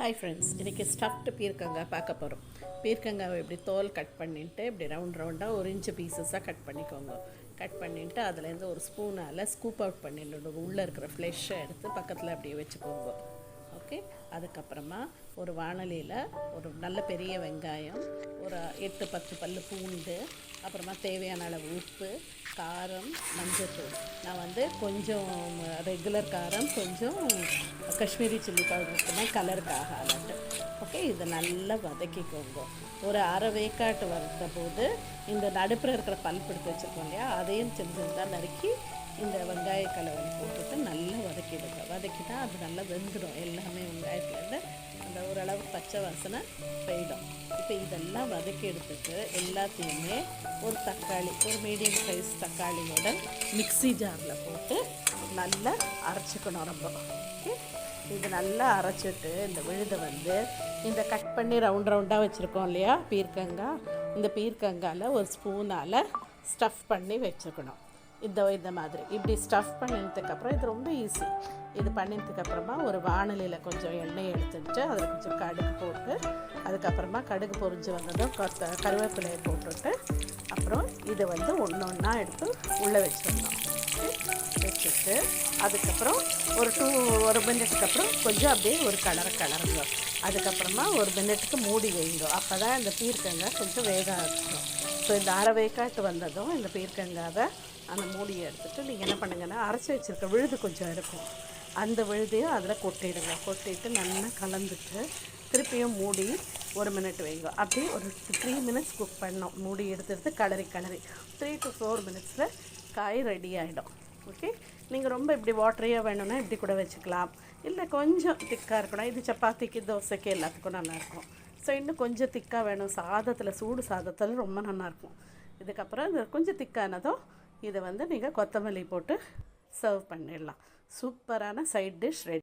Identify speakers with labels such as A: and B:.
A: Hi friends, இன்றைக்கி stuffed பீர்க்கங்காய் பார்க்க போகிறோம். பீர்க்கங்காவை இப்படி தோல் கட் பண்ணிவிட்டு இப்படி ரவுண்டாக ஒரு இன்ச்சு பீசஸாக கட் பண்ணிக்கோங்க. கட் பண்ணிவிட்டு அதுலேருந்து ஒரு ஸ்பூனால் ஸ்கூப் அவுட் பண்ணிடணும். உள்ளே இருக்கிற ஃப்ளெஷ்ஷை எடுத்து பக்கத்தில் அப்படியே வச்சுக்கோங்க. ஓகே, அதுக்கப்புறமா ஒரு வாணலியில் ஒரு நல்ல பெரிய வெங்காயம், ஒரு 8-10 பல்லு பூண்டு, அப்புறமா தேவையான அளவு உப்பு, காரம், மஞ்சத்தூள். நான் கொஞ்சம் ரெகுலர் காரம், கொஞ்சம் காஷ்மீரி சில்லி பவுடர் இருக்குன்னா கலருக்காக ஆகட்டு. ஓகே, இதை நல்லா வதக்கிக்கோங்க. ஒரு அரை வேக்காட்டு வறுத்த போது இந்த நடுப்புற இருக்கிற பல்ப் எடுத்து வச்சுருக்கோம் இல்லையா, அதையும் சின்னதாக நறுக்கி இந்த வெங்காய கலவை போட்டுட்டு நல்லா வதக்கிடுங்க. வதக்கிட்டா அது நல்லா வெந்துடும். எல்லாமே வெங்காயத்துலேருந்து அந்த ஓரளவு பச்சை வாசனை போயிடும். இப்போ இதெல்லாம் வதக்கி எடுத்துட்டு எல்லாத்தையுமே ஒரு தக்காளி, ஒரு மீடியம் சைஸ் தக்காளியோட மிக்ஸி ஜாரில் போட்டு நல்லா அரைச்சிக்கணும். ரொம்ப ஓகே, இது நல்லா அரைச்சிட்டு இந்த விழுதை இந்த கட் பண்ணி ரவுண்டாக வச்சுருக்கோம் இல்லையா பீர்க்கங்காய், இந்த பீர்க்கங்காயில் ஒரு ஸ்பூனால் ஸ்டஃப் பண்ணி வச்சுக்கணும். இந்த மாதிரி இப்படி ஸ்டஃப் பண்ணினதுக்கப்புறம் இது ரொம்ப ஈஸி. இது பண்ணினதுக்கப்புறமா ஒரு வாணலியில் கொஞ்சம் எண்ணெய் எடுத்துட்டு அதில் கொஞ்சம் கடுகு போட்டு, அதுக்கப்புறமா கடுகு பொரிஞ்சு வந்ததும் கருவேப்பிலையை போட்டுட்டு அப்புறம் இதை ஒன்று ஒன்றா எடுத்து உள்ளே வச்சிடணும். வச்சுட்டு அதுக்கப்புறம் ஒரு மினிட்டுக்கு அப்புறம் கொஞ்சம் அப்படியே ஒரு கலருங்க. அதுக்கப்புறமா ஒரு மினிட்டுக்கு மூடி வைங்க. அப்போ தான் இந்த பீர்க்கங்காய் கொஞ்சம் வேக ஆரம்பிச்சிடும். ஸோ இந்த அரை வேக்காட்டு வந்ததும் இந்த பீர்க்கங்காவை அந்த மூடியை எடுத்துகிட்டு நீங்கள் என்ன பண்ணுங்கன்னா, அரைச்சி வச்சுருக்க விழுது கொஞ்சம் இருக்கும், அந்த விழுதையும் அதில் கொட்டிடுங்க. கொட்டிட்டு நல்லா கலந்துட்டு திருப்பியும் மூடி ஒரு மினிட் வைங்க. அப்படியே ஒரு 3 மினிட்ஸ் குக் பண்ணோம். மூடி எடுத்து கிளறி 3 to 4 மினிட்ஸில் காய் ரெடி ஆகிடும். ஓகே, நீங்கள் ரொம்ப இப்படி வாட்டரியாக வேணும்னா இப்படி கூட வச்சுக்கலாம். இல்லை கொஞ்சம் திக்காக இருக்கணும். இது சப்பாத்திக்கு, தோசைக்கு எல்லாத்துக்கும் நல்லாயிருக்கும். ஸோ இன்னும் கொஞ்சம் திக்காக வேணும், சாதத்தில், சூடு சாதத்தில் ரொம்ப நல்லாயிருக்கும். இதுக்கப்புறம் இது கொஞ்சம் திக்கானதும் இதை நீங்கள் கொத்தமல்லி போட்டு சர்வ் பண்ணிடலாம். சூப்பரான சைட் டிஷ் ரெடி.